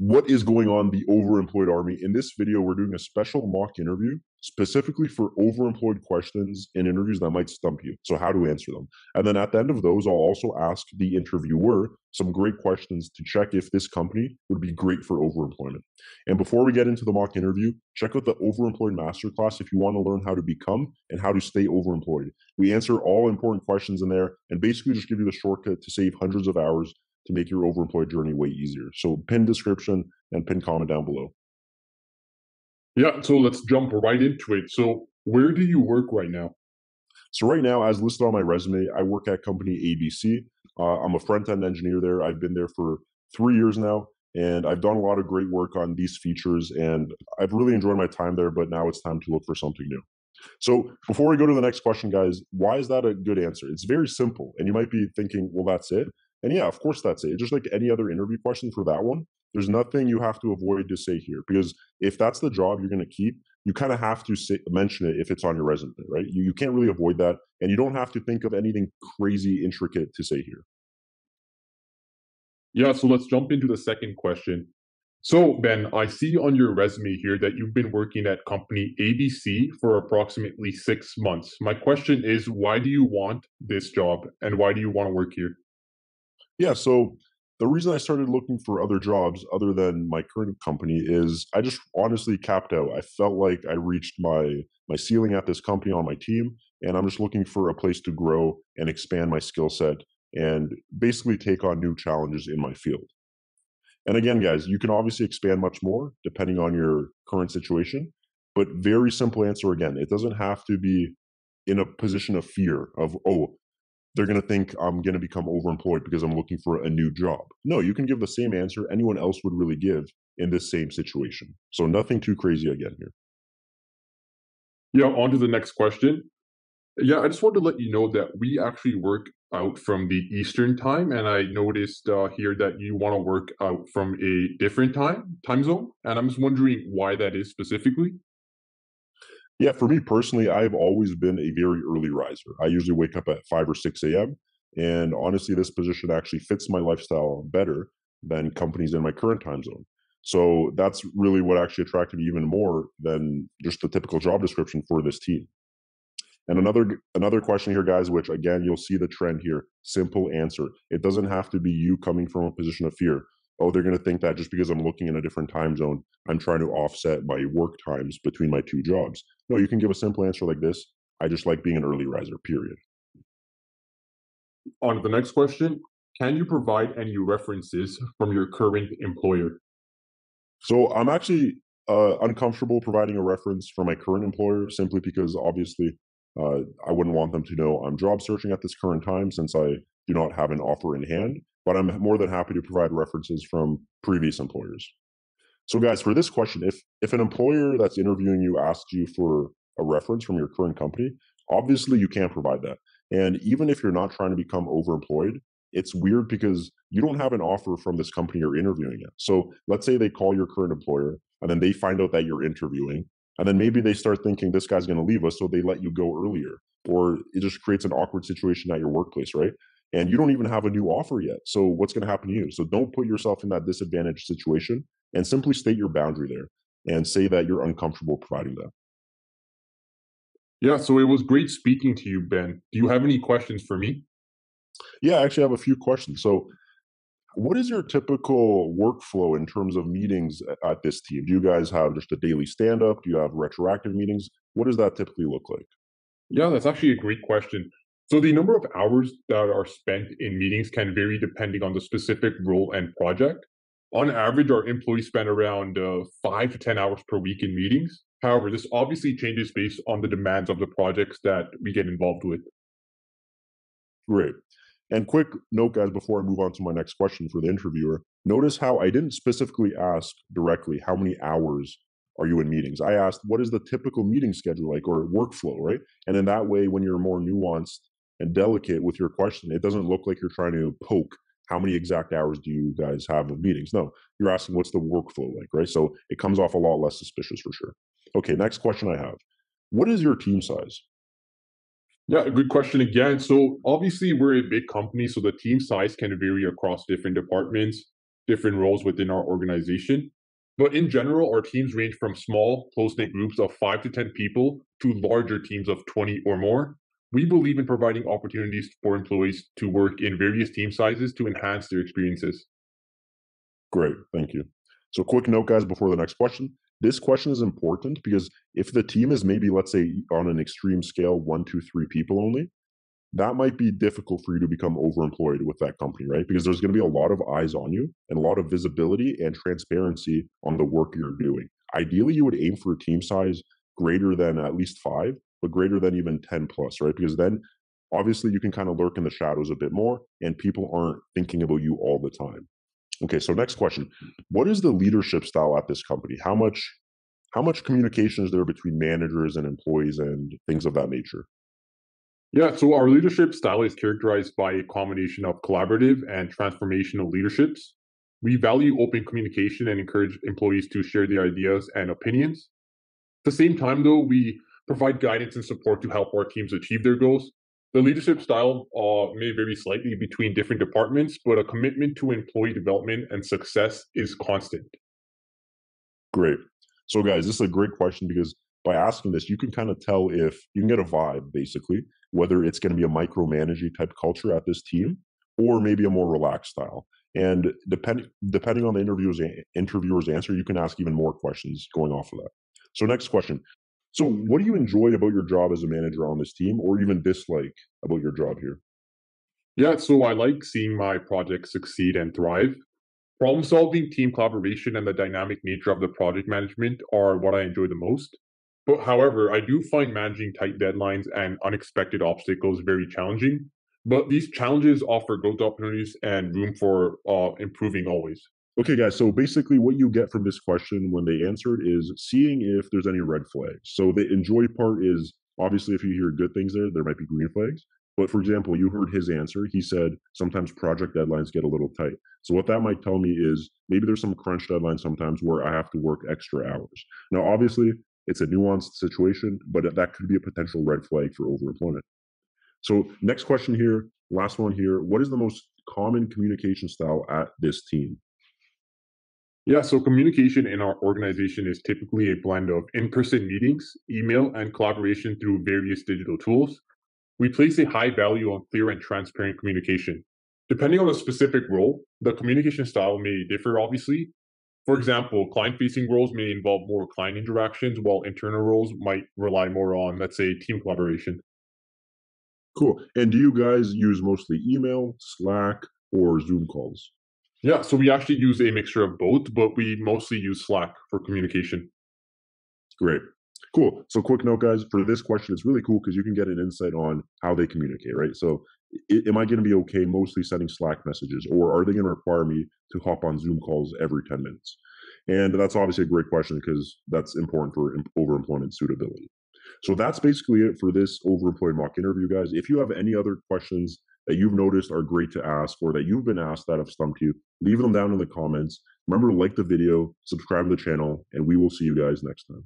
What is going on, the overemployed army? In this video, we're doing a special mock interview specifically for overemployed questions in interviews that might stump you. So how to answer them. And then at the end of those, I'll also ask the interviewer some great questions to check if this company would be great for overemployment. And before we get into the mock interview, check out the Overemployed Masterclass if you want to learn how to become and how to stay overemployed. We answer all important questions in there and basically just give you the shortcut to save hundreds of hours to make your overemployed journey way easier. So pin description and pin comment down below. Yeah, so let's jump right into it. So, where do you work right now? So right now, as listed on my resume, I work at company ABC. I'm a front-end engineer there. I've been there for 3 years now, and I've done a lot of great work on these features, and I've really enjoyed my time there, but now it's time to look for something new. So before we go to the next question, guys, why is that a good answer? It's very simple. And you might be thinking, well, that's it. And yeah, of course that's it. Just like any other interview question for that one, there's nothing you have to avoid to say here. Because if that's the job you're going to keep, you kind of have to mention it if it's on your resume, right? You can't really avoid that. And you don't have to think of anything crazy intricate to say here. Yeah, so let's jump into the second question. So, Ben, I see on your resume here that you've been working at company ABC for approximately 6 months. My question is, why do you want this job and why do you want to work here? Yeah, so the reason I started looking for other jobs other than my current company is I just honestly capped out. I felt like I reached my ceiling at this company on my team, and I'm just looking for a place to grow and expand my skill set and basically take on new challenges in my field. And again, guys, you can obviously expand much more depending on your current situation, but very simple answer again, it doesn't have to be in a position of fear of, oh, they're going to think I'm going to become overemployed because I'm looking for a new job. No, you can give the same answer anyone else would really give in this same situation. So nothing too crazy again here. Yeah, on to the next question. Yeah, I just wanted to let you know that we actually work out from the Eastern time, and I noticed here that you want to work out from a different time zone, and I'm just wondering why that is specifically. Yeah, for me personally, I've always been a very early riser. I usually wake up at 5 or 6 a.m. And honestly, this position actually fits my lifestyle better than companies in my current time zone. So that's really what actually attracted me even more than just the typical job description for this team. And another question here, guys, which again you'll see the trend here. Simple answer. It doesn't have to be you coming from a position of fear. Oh, they're going to think that just because I'm looking in a different time zone, I'm trying to offset my work times between my two jobs. No, you can give a simple answer like this. I just like being an early riser, period. On to the next question. Can you provide any references from your current employer? So I'm actually uncomfortable providing a reference for my current employer simply because obviously I wouldn't want them to know I'm job searching at this current time since I do not have an offer in hand. But I'm more than happy to provide references from previous employers. So, guys, for this question, if an employer that's interviewing you asks you for a reference from your current company, obviously you can't provide that. And even if you're not trying to become overemployed, it's weird because you don't have an offer from this company you're interviewing at. So let's say they call your current employer and then they find out that you're interviewing, and then maybe they start thinking this guy's going to leave us, so they let you go earlier, or it just creates an awkward situation at your workplace, right? And you don't even have a new offer yet. So what's going to happen to you? So don't put yourself in that disadvantaged situation and simply state your boundary there and say that you're uncomfortable providing that. Yeah, so it was great speaking to you, Ben. Do you have any questions for me? Yeah, I actually have a few questions. So, what is your typical workflow in terms of meetings at this team? Do you guys have just a daily stand up? Do you have retroactive meetings? What does that typically look like? Yeah, that's actually a great question. So the number of hours that are spent in meetings can vary depending on the specific role and project. On average, our employees spend around 5 to 10 hours per week in meetings. However, this obviously changes based on the demands of the projects that we get involved with. Great. And quick note, guys, before I move on to my next question for the interviewer, notice how I didn't specifically ask directly how many hours are you in meetings. I asked, what is the typical meeting schedule like or workflow, right? And in that way, when you're more nuanced and delicate with your question, it doesn't look like you're trying to poke how many exact hours do you guys have of meetings. No, you're asking what's the workflow like, right? So it comes off a lot less suspicious for sure. Okay, next question I have. What is your team size? Yeah, good question again. So obviously, we're a big company, so the team size can vary across different departments. different roles within our organization. But in general, our teams range from small, close knit groups of 5 to 10 people to larger teams of 20 or more. We believe in providing opportunities for employees to work in various team sizes to enhance their experiences. Great, thank you. So, quick note, guys, before the next question. This question is important because if the team is maybe, let's say, on an extreme scale, one, two, three people only, that might be difficult for you to become overemployed with that company, right? Because there's going to be a lot of eyes on you and a lot of visibility and transparency on the work you're doing. Ideally, you would aim for a team size greater than at least five, but greater than even 10 plus, right? Because then obviously you can kind of lurk in the shadows a bit more and people aren't thinking about you all the time. Okay, so next question. What is the leadership style at this company? How much communication is there between managers and employees and things of that nature? Yeah, so our leadership style is characterized by a combination of collaborative and transformational leaderships. We value open communication and encourage employees to share their ideas and opinions. At the same time, though, we provide guidance and support to help our teams achieve their goals. The leadership style may vary slightly between different departments, but a commitment to employee development and success is constant. Great. So, guys, this is a great question because by asking this, you can kind of tell if you can get a vibe, basically, whether it's going to be a micromanaging type culture at this team or maybe a more relaxed style. And depending on the interviewer's answer, you can ask even more questions going off of that. So, next question. So, what do you enjoy about your job as a manager on this team, or even dislike about your job here? Yeah, so I like seeing my projects succeed and thrive. Problem solving, team collaboration, and the dynamic nature of the project management are what I enjoy the most. But however, I do find managing tight deadlines and unexpected obstacles very challenging. But these challenges offer growth opportunities and room for improving always. Okay, guys. So basically, what you get from this question when they answered is seeing if there's any red flags. So the enjoy part is obviously if you hear good things there, there might be green flags. But for example, you heard his answer. He said sometimes project deadlines get a little tight. So what that might tell me is maybe there's some crunch deadlines sometimes where I have to work extra hours. Now, obviously, it's a nuanced situation, but that could be a potential red flag for overemployment. So next question here, last one here. What is the most common communication style at this team? Yeah, so communication in our organization is typically a blend of in person meetings, email, and collaboration through various digital tools. We place a high value on clear and transparent communication. Depending on the specific role, the communication style may differ, obviously. For example, client facing roles may involve more client interactions, while internal roles might rely more on, let's say, team collaboration. Cool. And do you guys use mostly email, Slack, or Zoom calls? Yeah, so we actually use a mixture of both, but we mostly use Slack for communication. Great. Cool. So, quick note, guys, for this question, it's really cool because you can get an insight on how they communicate, right? So, am I going to be okay mostly sending Slack messages, or are they going to require me to hop on Zoom calls every 10 minutes? And that's obviously a great question because that's important for overemployment suitability. So, that's basically it for this overemployed mock interview, guys. If you have any other questions that you've noticed are great to ask or that you've been asked that have stumped you, leave them down in the comments. Remember to like the video, subscribe to the channel, and we will see you guys next time.